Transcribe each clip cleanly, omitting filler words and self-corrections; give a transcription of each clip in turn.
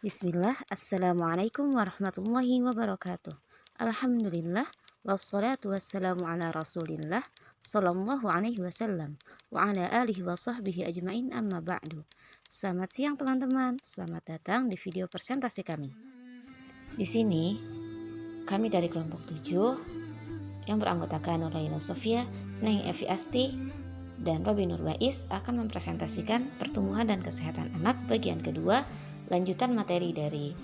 Bismillah, Assalamualaikum warahmatullahi wabarakatuh. Alhamdulillah, wassalatu wassalamu ala rasulillah, sallallahu alaihi wasallam, wa ala alihi wa sahbihi ajmain amma ba'du. Selamat siang teman-teman, selamat datang di video presentasi kami. Di sini, kami dari kelompok 7 yang beranggotakan Nuraila Sofia, Neng Evi Asti, dan Robi Nurbais akan mempresentasikan pertumbuhan dan kesehatan anak bagian kedua, lanjutan materi dari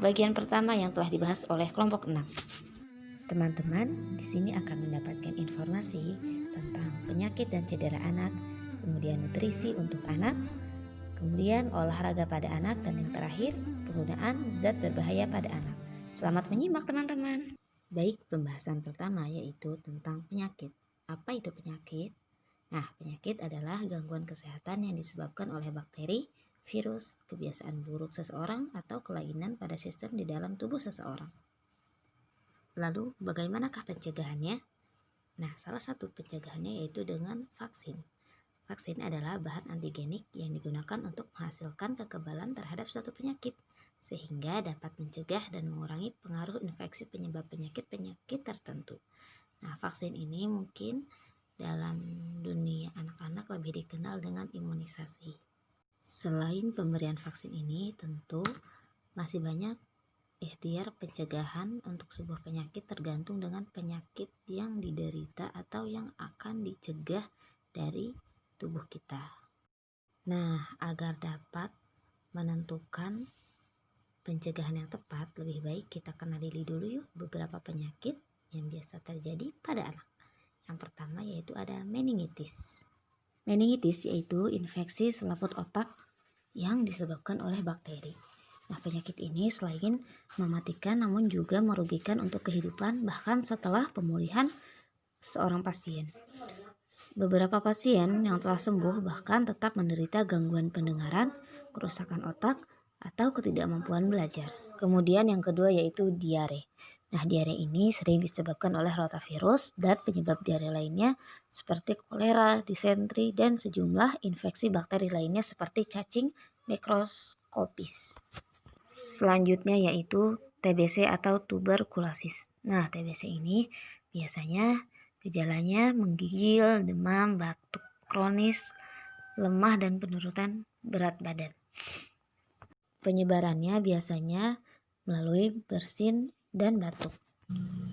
bagian pertama yang telah dibahas oleh kelompok 6. Teman-teman di sini akan mendapatkan informasi tentang penyakit dan cedera anak, kemudian nutrisi untuk anak, kemudian olahraga pada anak, dan yang terakhir penggunaan zat berbahaya pada anak. Selamat menyimak teman-teman. Baik, pembahasan pertama yaitu tentang penyakit. Apa itu penyakit? Nah, penyakit adalah gangguan kesehatan yang disebabkan oleh bakteri, virus, kebiasaan buruk seseorang, atau kelainan pada sistem di dalam tubuh seseorang. Lalu, bagaimanakah pencegahannya? Nah, salah satu pencegahannya yaitu dengan vaksin. Vaksin adalah bahan antigenik yang digunakan untuk menghasilkan kekebalan terhadap suatu penyakit, sehingga dapat mencegah dan mengurangi pengaruh infeksi penyebab penyakit-penyakit tertentu. Nah, vaksin ini mungkin dalam dunia anak-anak lebih dikenal dengan imunisasi. Selain pemberian vaksin ini, tentu masih banyak ikhtiar pencegahan untuk sebuah penyakit tergantung dengan penyakit yang diderita atau yang akan dicegah dari tubuh kita. Nah, agar dapat menentukan pencegahan yang tepat, lebih baik kita kenali dulu yuk beberapa penyakit yang biasa terjadi pada anak. Yang pertama yaitu ada meningitis. Meningitis yaitu infeksi selaput otak yang disebabkan oleh bakteri. Nah, penyakit ini selain mematikan namun juga merugikan untuk kehidupan bahkan setelah pemulihan seorang pasien. Beberapa pasien yang telah sembuh bahkan tetap menderita gangguan pendengaran, kerusakan otak, atau ketidakmampuan belajar. Kemudian yang kedua yaitu diare. Nah, diare ini sering disebabkan oleh rotavirus dan penyebab diare lainnya seperti kolera, disentri, dan sejumlah infeksi bakteri lainnya seperti cacing mikroskopis. Selanjutnya yaitu TBC atau tuberkulosis. Nah, TBC ini biasanya gejalanya menggigil, demam, batuk kronis, lemah, dan penurunan berat badan. Penyebarannya biasanya melalui bersin dan batuk.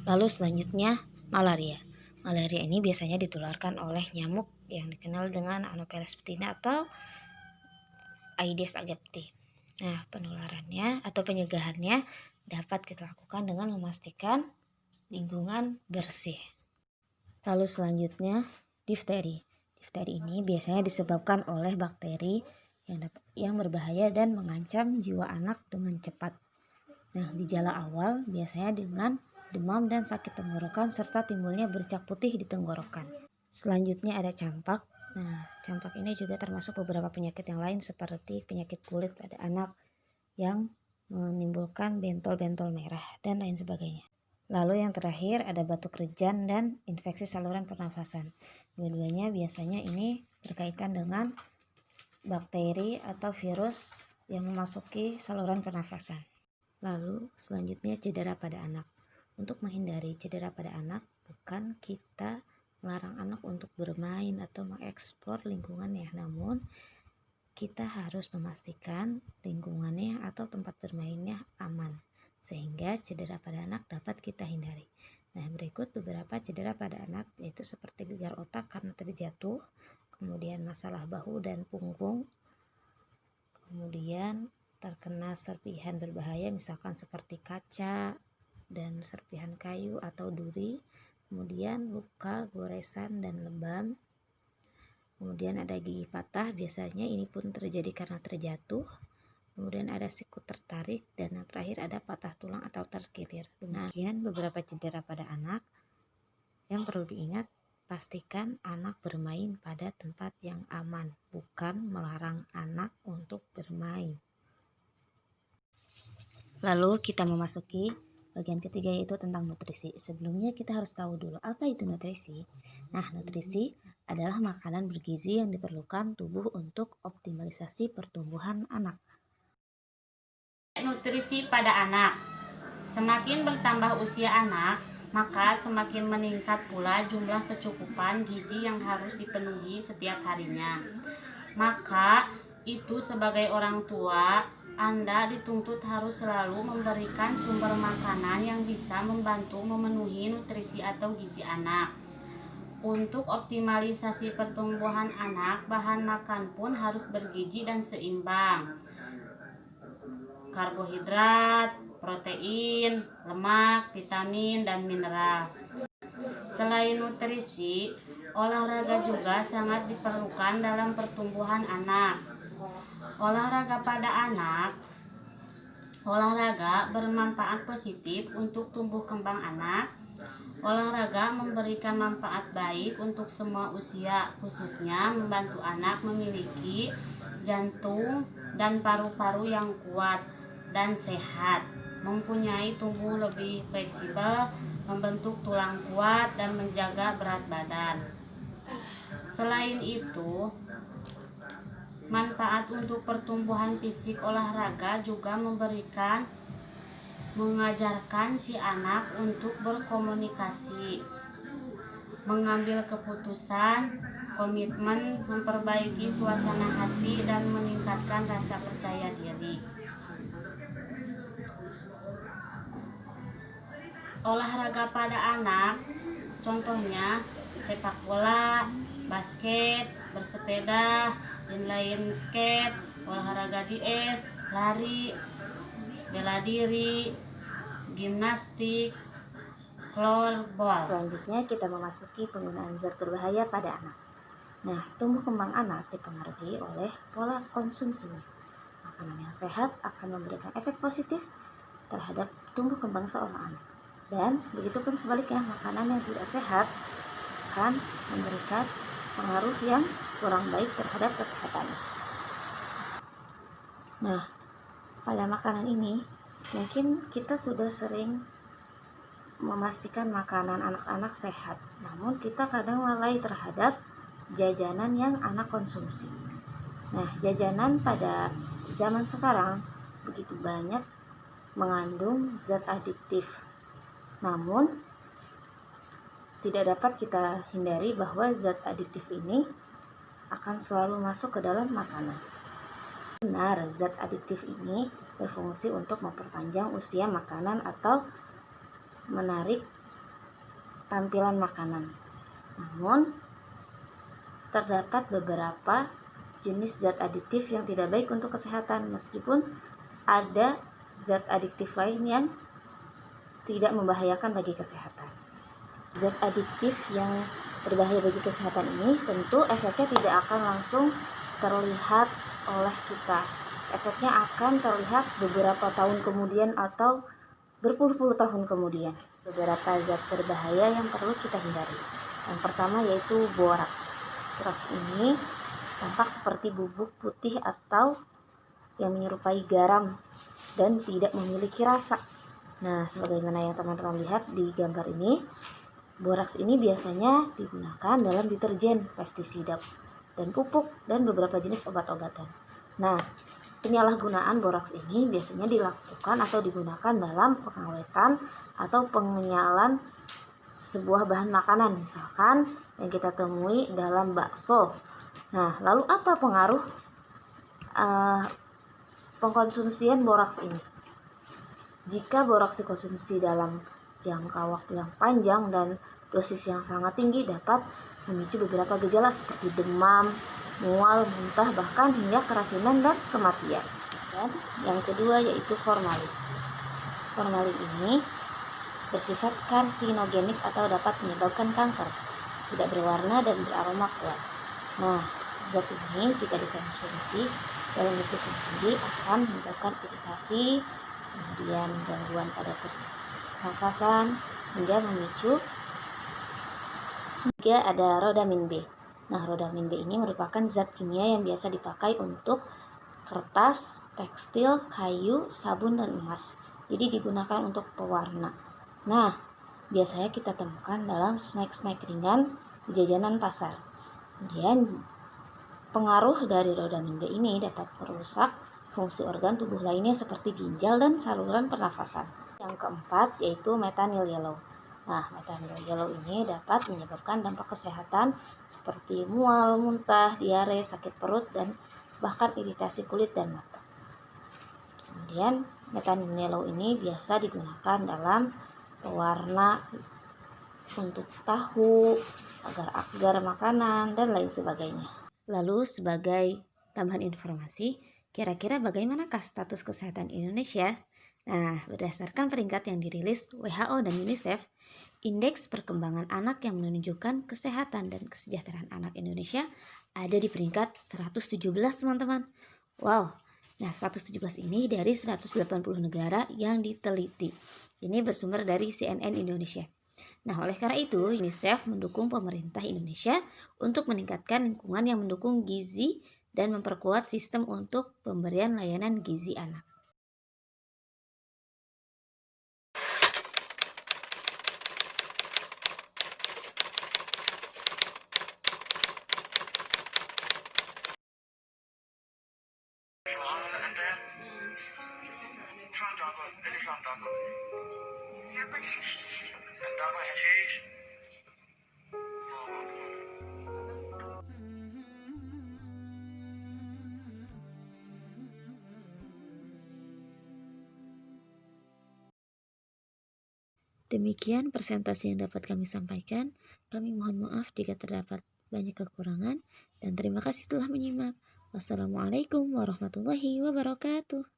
Lalu selanjutnya malaria. Malaria ini biasanya ditularkan oleh nyamuk yang dikenal dengan Anopheles ptina atau Aedes aegypti. Nah, penularannya atau pencegahannya dapat kita lakukan dengan memastikan lingkungan bersih. Lalu selanjutnya difteri. Difteri ini biasanya disebabkan oleh bakteri yang berbahaya dan mengancam jiwa anak dengan cepat. Nah, gejala awal biasanya dengan demam dan sakit tenggorokan serta timbulnya bercak putih di tenggorokan. Selanjutnya ada campak. Nah, campak ini juga termasuk beberapa penyakit yang lain seperti penyakit kulit pada anak yang menimbulkan bentol-bentol merah dan lain sebagainya. Lalu yang terakhir ada batuk rejan dan infeksi saluran pernafasan. Dua-duanya biasanya ini berkaitan dengan bakteri atau virus yang memasuki saluran pernafasan. Lalu selanjutnya cedera pada anak. Untuk menghindari cedera pada anak, bukan kita melarang anak untuk bermain atau mengeksplor lingkungannya, namun kita harus memastikan lingkungannya atau tempat bermainnya aman, sehingga cedera pada anak dapat kita hindari. Nah, berikut beberapa cedera pada anak yaitu seperti gegar otak karena terjatuh, kemudian masalah bahu dan punggung, kemudian terkena serpihan berbahaya misalkan seperti kaca dan serpihan kayu atau duri, kemudian luka, goresan, dan lebam. Kemudian ada gigi patah, biasanya ini pun terjadi karena terjatuh. Kemudian ada siku tertarik, dan yang terakhir ada patah tulang atau terkilir. Demikian beberapa cedera pada anak. Yang perlu diingat, pastikan anak bermain pada tempat yang aman, bukan melarang anak untuk bermain. Lalu kita memasuki bagian ketiga yaitu tentang nutrisi. Sebelumnya kita harus tahu dulu apa itu nutrisi. Nah, nutrisi adalah makanan bergizi yang diperlukan tubuh untuk optimalisasi pertumbuhan anak. Nutrisi pada anak. Semakin bertambah usia anak, maka semakin meningkat pula jumlah kecukupan gizi yang harus dipenuhi setiap harinya. Maka itu sebagai orang tua, Anda dituntut harus selalu memberikan sumber makanan yang bisa membantu memenuhi nutrisi atau gizi anak. Untuk optimalisasi pertumbuhan anak, bahan makan pun harus bergizi dan seimbang. Karbohidrat, protein, lemak, vitamin, dan mineral. Selain nutrisi, olahraga juga sangat diperlukan dalam pertumbuhan anak. Olahraga pada anak, olahraga bermanfaat positif untuk tumbuh kembang anak. Olahraga memberikan manfaat baik untuk semua usia, khususnya membantu anak memiliki jantung dan paru-paru yang kuat dan sehat, mempunyai tubuh lebih fleksibel, membentuk tulang kuat, dan menjaga berat badan. Selain itu, manfaat untuk pertumbuhan fisik olahraga juga mengajarkan si anak untuk berkomunikasi, mengambil keputusan, komitmen, memperbaiki suasana hati, dan meningkatkan rasa percaya diri. Olahraga pada anak, contohnya sepak bola, basket, bersepeda, inline skate, olahraga di es, lari, bela diri, gimnastik, floorball. Selanjutnya kita memasuki penggunaan zat berbahaya pada anak. Nah, tumbuh kembang anak dipengaruhi oleh pola konsumsinya. Makanan yang sehat akan memberikan efek positif terhadap tumbuh kembang seorang anak. Dan begitupun sebaliknya, makanan yang tidak sehat akan memberikan pengaruh yang kurang baik terhadap kesehatan. Nah, pada makanan ini mungkin kita sudah sering memastikan makanan anak-anak sehat, namun kita kadang lalai terhadap jajanan yang anak konsumsi. Nah, jajanan pada zaman sekarang begitu banyak mengandung zat adiktif. Namun, tidak dapat kita hindari bahwa zat adiktif ini akan selalu masuk ke dalam makanan. Benar, zat adiktif ini berfungsi untuk memperpanjang usia makanan atau menarik tampilan makanan. Namun, terdapat beberapa jenis zat adiktif yang tidak baik untuk kesehatan, meskipun ada zat adiktif lain yang tidak membahayakan bagi kesehatan. Zat adiktif yang berbahaya bagi kesehatan ini tentu efeknya tidak akan langsung terlihat oleh kita. Efeknya akan terlihat beberapa tahun kemudian atau berpuluh-puluh tahun kemudian. Beberapa zat berbahaya yang perlu kita hindari. Yang pertama yaitu boraks. Boraks ini tampak seperti bubuk putih atau yang menyerupai garam dan tidak memiliki rasa. Nah, sebagaimana yang teman-teman lihat di gambar ini, boraks ini biasanya digunakan dalam deterjen, pestisida, dan pupuk, dan beberapa jenis obat-obatan. Nah, penyalahgunaan boraks ini biasanya dilakukan atau digunakan dalam pengawetan atau pengenyalan sebuah bahan makanan, misalkan yang kita temui dalam bakso. Nah, lalu apa pengaruh pengkonsumsian boraks ini? Jika boraks dikonsumsi dalam jangka waktu yang panjang dan dosis yang sangat tinggi dapat memicu beberapa gejala seperti demam, mual, muntah, bahkan hingga keracunan dan kematian. Dan yang kedua yaitu formalin. Formalin ini bersifat karsinogenik atau dapat menyebabkan kanker, tidak berwarna dan beraroma kuat. Nah, zat ini jika dikonsumsi dalam dosis yang tinggi akan menyebabkan iritasi, kemudian gangguan pada pernafasan, hingga memicu. Juga ada rodamin B. Nah, rodamin B ini merupakan zat kimia yang biasa dipakai untuk kertas, tekstil, kayu, sabun, dan emas. Jadi digunakan untuk pewarna. Nah, biasanya kita temukan dalam snack-snack ringan di jajanan pasar. Kemudian pengaruh dari rodamin B ini dapat merusak fungsi organ tubuh lainnya seperti ginjal dan saluran pernafasan. Yang keempat yaitu methanol yellow. Nah, methanol yellow ini dapat menyebabkan dampak kesehatan seperti mual, muntah, diare, sakit perut, dan bahkan iritasi kulit dan mata. Kemudian methanol yellow ini biasa digunakan dalam pewarna untuk tahu, agar-agar makanan, dan lain sebagainya. Lalu sebagai tambahan informasi, kira-kira bagaimanakah status kesehatan Indonesia? Nah, berdasarkan peringkat yang dirilis WHO dan UNICEF, indeks perkembangan anak yang menunjukkan kesehatan dan kesejahteraan anak Indonesia ada di peringkat 117, teman-teman. Wow, nah 117 ini dari 180 negara yang diteliti. Ini bersumber dari CNN Indonesia. Nah, oleh karena itu, UNICEF mendukung pemerintah Indonesia untuk meningkatkan lingkungan yang mendukung gizi dan memperkuat sistem untuk pemberian layanan gizi anak. شلون تاكل؟ قل لي شلون تاكل؟ ناكل حشيش. تاكل حشيش؟ Demikian presentasi yang dapat kami sampaikan. Kami mohon maaf jika terdapat banyak kekurangan dan terima kasih telah menyimak. Wassalamualaikum warahmatullahi wabarakatuh.